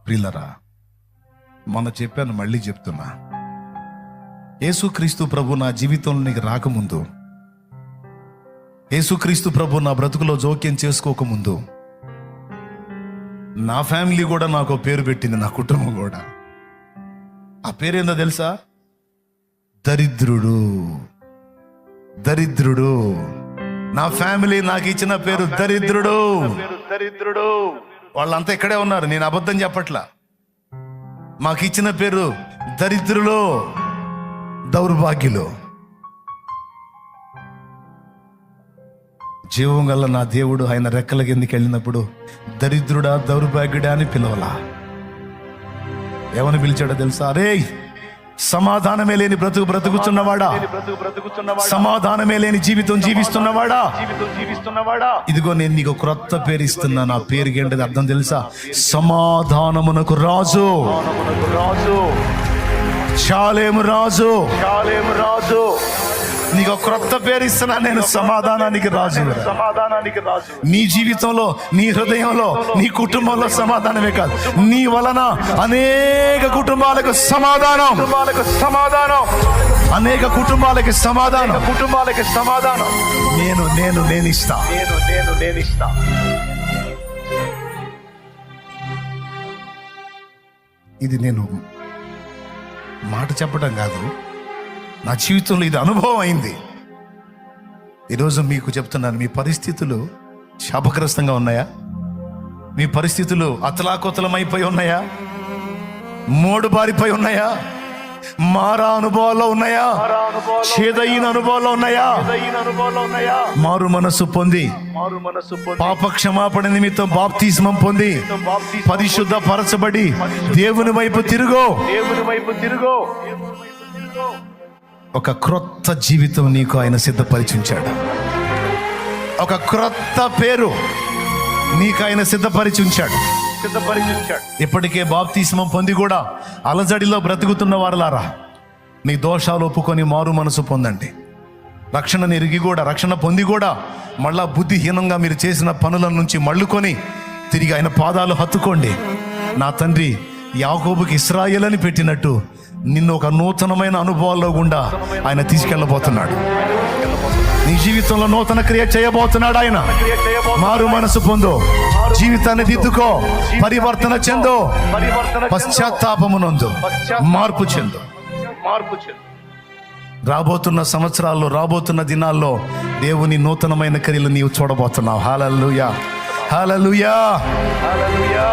ప్రియులరా, మొన్న చెప్పాను, మళ్ళీ చెప్తున్నా. యేసుక్రీస్తు ప్రభు నా జీవితంలోనికి రాకముందు, యేసుక్రీస్తు ప్రభు నా బ్రతుకులో జోక్యం చేసుకోకముందు, నా ఫ్యామిలీ కూడా నాకు పేరు పెట్టింది, నా కుటుంబం కూడా. ఆ పేరేందో తెలుసా? దరిద్రుడు. దరిద్రుడు. నా ఫ్యామిలీ నాకు ఇచ్చిన పేరు దరిద్రుడు. దరిద్రుడు. వాళ్ళంతా ఇక్కడే ఉన్నారు, నేను అబద్ధం చెప్పట్లా. మాకు ఇచ్చిన పేరు దరిద్రులు, దౌర్భాగ్యులు. జీవం గల నా దేవుడు ఆయన రెక్కల కిందికి వెళ్ళినప్పుడు దరిద్రుడా, దౌర్భాగ్యుడా అని పిలవలా. ఏమని పిలిచాడో తెలుసా? రే, సమాధానమే లేని బ్రతుకు బ్రతుకుతున్నవాడా, సమాధానమే లేని జీవితం జీవిస్తున్నవాడా, ఇదిగో నేను నీకు క్రొత్త పేరు ఇస్తున్నా. నా పేరుకి ఏంటది అర్థం తెలుసా? సమాధానమునకు రాజు. షాలేము రాజు. నీకు క్రొత్త పేరు ఇస్తున్నా నేను, సమాధానానికి రాజు. సమాధానానికి రాజు. నీ జీవితంలో, నీ హృదయంలో, నీ కుటుంబంలో సమాధానమే కాదు, నీ వలన అనేక కుటుంబాలకు సమాధానం. అనేక కుటుంబాలకి సమాధానం. నేను ఇస్తా. ఇది నేను మాట చెప్పడం కాదు, నా జీవితంలో ఇది అనుభవం అయింది. ఈరోజు మీకు చెప్తున్నాను, మీ పరిస్థితులు శాపగ్రస్తంగా ఉన్నాయా? మీ పరిస్థితులు అతలాకుతలమైపోయి ఉన్నాయా? మోడు బారిపోయి ఉన్నాయా? మారా అనుభవాల్లో ఉన్నాయా? చేదైన అనుభవాల్లో ఉన్నాయా? మారు మనసు పొంది, పాప క్షమాపణ నిమిత్తం బాప్తిస్మం పొంది, పరిశుద్ధ పరచబడి దేవుని వైపు తిరుగు. ఒక క్రొత్త జీవితం నీకు ఆయన సిద్ధపరిచి ఉంచాడు. ఒక క్రొత్త పేరు నీకు ఆయన సిద్ధపరిచి ఉంచాడు. ఇప్పటికే బాప్తిస్మం పొంది కూడా అలజడిలో బ్రతుకుతున్న వారులారా, నీ దోషాలు ఒప్పుకొని మారు మనసు పొందండి. రక్షణ ఎరిగి కూడా, రక్షణ పొంది కూడా మళ్ళా బుద్ధిహీనంగా మీరు చేసిన పనుల నుంచి మళ్ళుకొని తిరిగి ఆయన పాదాలు హత్తుకోండి. నా తండ్రి యాకోబుకి ఇశ్రాయేలు అని పెట్టినట్టు నిన్ను ఒక నూతనమైన అనుభవాల్లో గుండా ఆయన తీసుకెళ్ళబోతున్నాడు. నీ జీవితంలో నూతన క్రియ చేయబోతున్నాడు ఆయన. మారు మనసు పొందు, జీవితాన్ని దిద్దుకో, పరివర్తన చెందు, పశ్చాత్తాపమునందు మార్పు చెందు. రాబోతున్న సంవత్సరాల్లో, రాబోతున్న దినాల్లో దేవుని నూతనమైన క్రియలు నీవు చూడబోతున్నావు. హల్లెలూయా, హల్లెలూయా, హల్లెలూయా.